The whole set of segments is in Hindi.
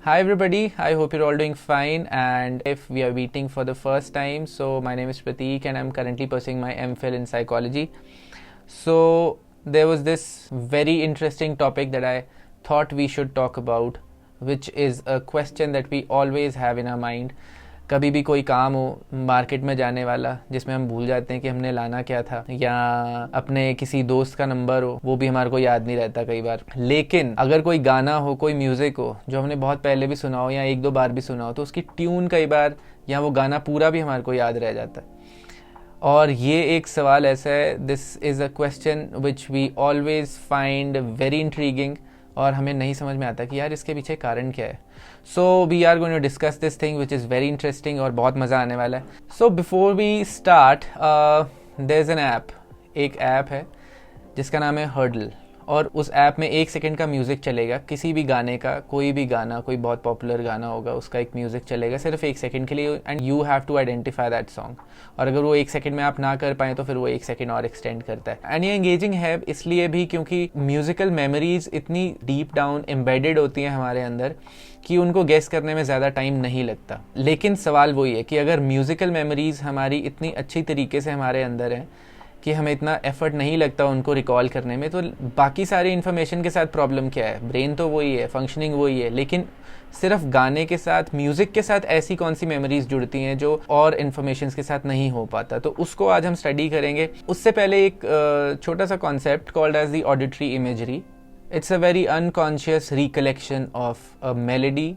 Hi everybody, I hope you're all doing fine, and if we are meeting for the first time, so my name is Prateek and I'm currently pursuing my MPhil in psychology. So there was this very interesting topic that I thought we should talk about, which is a question that we always have in our mind. कभी भी कोई काम हो मार्केट में जाने वाला जिसमें हम भूल जाते हैं कि हमने लाना क्या था, या अपने किसी दोस्त का नंबर हो वो भी हमारे को याद नहीं रहता कई बार। लेकिन अगर कोई गाना हो, कोई म्यूज़िक हो जो हमने बहुत पहले भी सुना हो या एक दो बार भी सुना हो, तो उसकी ट्यून कई बार या वो गाना पूरा भी हमारे को याद रह जाता है। और ये एक सवाल ऐसा है, this is a question which we always find very intriguing, और हमें नहीं समझ में आता कि यार इसके पीछे कारण क्या है। So we are going to discuss this thing which is very interesting और बहुत मज़ा आने वाला है। So before we start, there is an app, एक ऐप है जिसका नाम है हर्डल, और उस ऐप में 1 सेकंड का म्यूज़िक चलेगा, किसी भी गाने का, कोई भी गाना, कोई बहुत पॉपुलर गाना होगा उसका एक म्यूज़िक चलेगा सिर्फ 1 सेकंड के लिए, and you have to identify that song. और अगर वो 1 सेकंड में आप ना कर पाएँ तो फिर वो 1 सेकंड और एक्सटेंड करता है। एंड ये एंगेजिंग है इसलिए भी क्योंकि म्यूज़िकल मेमोरीज इतनी डीप डाउन एम्बेडेड होती हैं हमारे अंदर कि उनको गेस करने में ज़्यादा टाइम नहीं लगता। लेकिन सवाल वही है कि अगर म्यूज़िकल मेमोरीज हमारी इतनी अच्छी तरीके से हमारे अंदर हैं कि हमें इतना एफर्ट नहीं लगता उनको रिकॉल करने में, तो बाकी सारी इन्फॉर्मेशन के साथ प्रॉब्लम क्या है? ब्रेन तो वही है, फंक्शनिंग वही है, लेकिन सिर्फ गाने के साथ, म्यूज़िक के साथ ऐसी कौन सी मेमोरीज जुड़ती हैं जो और इन्फॉर्मेशन के साथ नहीं हो पाता। तो उसको आज हम स्टडी करेंगे। उससे पहले एक छोटा सा concept called as the auditory imagery. It's a very unconscious recollection of a melody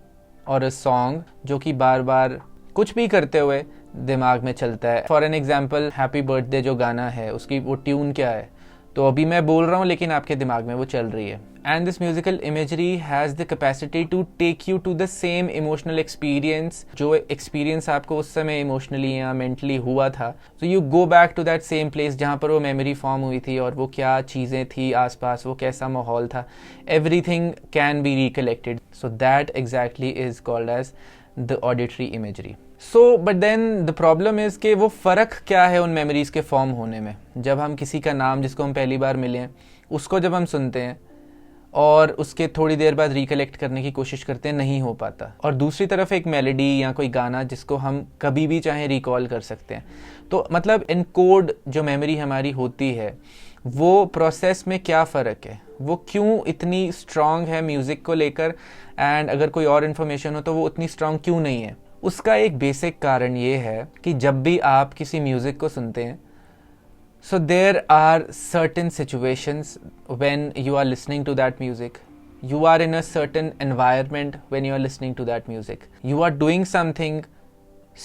और अ सॉन्ग जो कि बार बार कुछ भी करते हुए दिमाग में चलता है। For an example, happy birthday जो गाना है उसकी वो ट्यून क्या है, तो अभी मैं बोल रहा हूँ लेकिन आपके दिमाग में वो चल रही है। And this musical imagery has the capacity to take you to the same emotional experience, जो एक्सपीरियंस आपको उस समय इमोशनली या मेंटली हुआ था। So you go back to that same place जहाँ पर वो मेमोरी फॉर्म हुई थी, और वो क्या चीज़ें थी आसपास, वो कैसा माहौल था, everything can be recollected. So that exactly is called as the auditory imagery. So but then the problem is कि वो फ़र्क क्या है उन मेमोरीज़ के फॉर्म होने में। जब हम किसी का नाम जिसको हम पहली बार मिले हैं उसको जब हम सुनते हैं और उसके थोड़ी देर बाद रिकलेक्ट करने की कोशिश करते हैं, नहीं हो पाता। और दूसरी तरफ एक मेलोडी या कोई गाना जिसको हम कभी भी चाहें रिकॉल कर सकते हैं। तो मतलब इनकोड जो मेमोरी हमारी होती है वो प्रोसेस में क्या फ़र्क है, वो क्यों इतनी स्ट्रॉन्ग है म्यूज़िक को लेकर, एंड अगर कोई और इन्फॉर्मेशन हो तो वो उतनी स्ट्रॉन्ग क्यों नहीं है। उसका एक बेसिक कारण ये है कि जब भी आप किसी म्यूज़िक को सुनते हैं, so there are certain situations when you are listening to that music. You are in a certain environment when you are listening to that music. You are doing something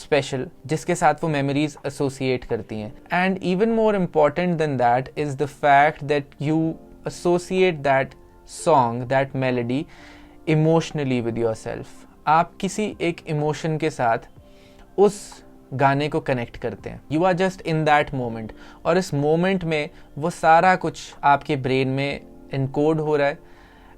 special जिसके साथ वो memories associate करती हैं. And even more important than that is the fact that you associate that song, that melody emotionally with yourself. आप किसी एक इमोशन के साथ उस गाने को कनेक्ट करते हैं। You are just in that moment, और इस मोमेंट में वो सारा कुछ आपके ब्रेन में इनकोड हो रहा है,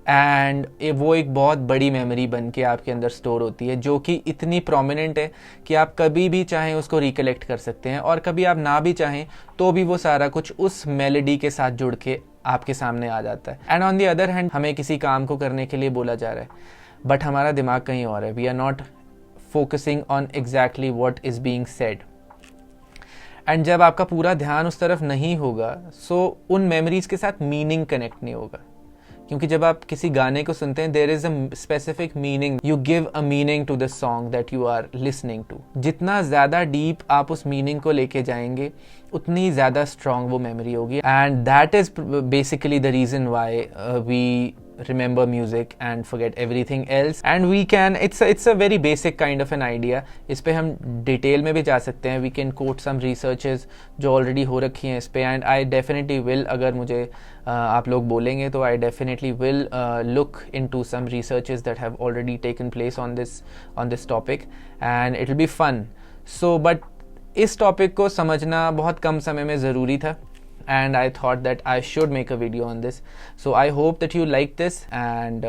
एंड वो एक बहुत बड़ी मेमोरी बन के आपके अंदर स्टोर होती है, जो कि इतनी प्रोमिनेंट है कि आप कभी भी चाहें उसको रिकलेक्ट कर सकते हैं, और कभी आप ना भी चाहें तो भी वो सारा कुछ उस मेलोडी के साथ जुड़ के आपके सामने आ जाता है। And on the other hand, हमें किसी काम को करने के लिए बोला जा रहा है बट हमारा दिमाग कहीं और है। We are not focusing on exactly what is being said. And जब आपका पूरा ध्यान उस तरफ नहीं होगा, सो उन मेमोरीज के साथ मीनिंग कनेक्ट नहीं होगा। क्योंकि जब आप किसी गाने को सुनते हैं, there is a specific meaning, you give a meaning to the song that you are listening to. जितना ज़्यादा डीप आप उस मीनिंग को लेके जाएंगे उतनी ज़्यादा स्ट्रॉन्ग वो मेमोरी होगी। And that is basically the reason why we remember music and forget everything else, and we can, it's a very basic kind of an idea. इस पे हम डिटेल में भी जा सकते हैं। we can quote some researches जो already हो रखी हैं इस पे, and I definitely will, अगर मुझे आप लोग बोलेंगे तो I definitely will look into some researches that have already taken place on this topic, and it will be fun. So but इस टॉपिक को समझना बहुत कम समय में ज़रूरी था, and I thought that I should make a video on this. So I hope that you like this, and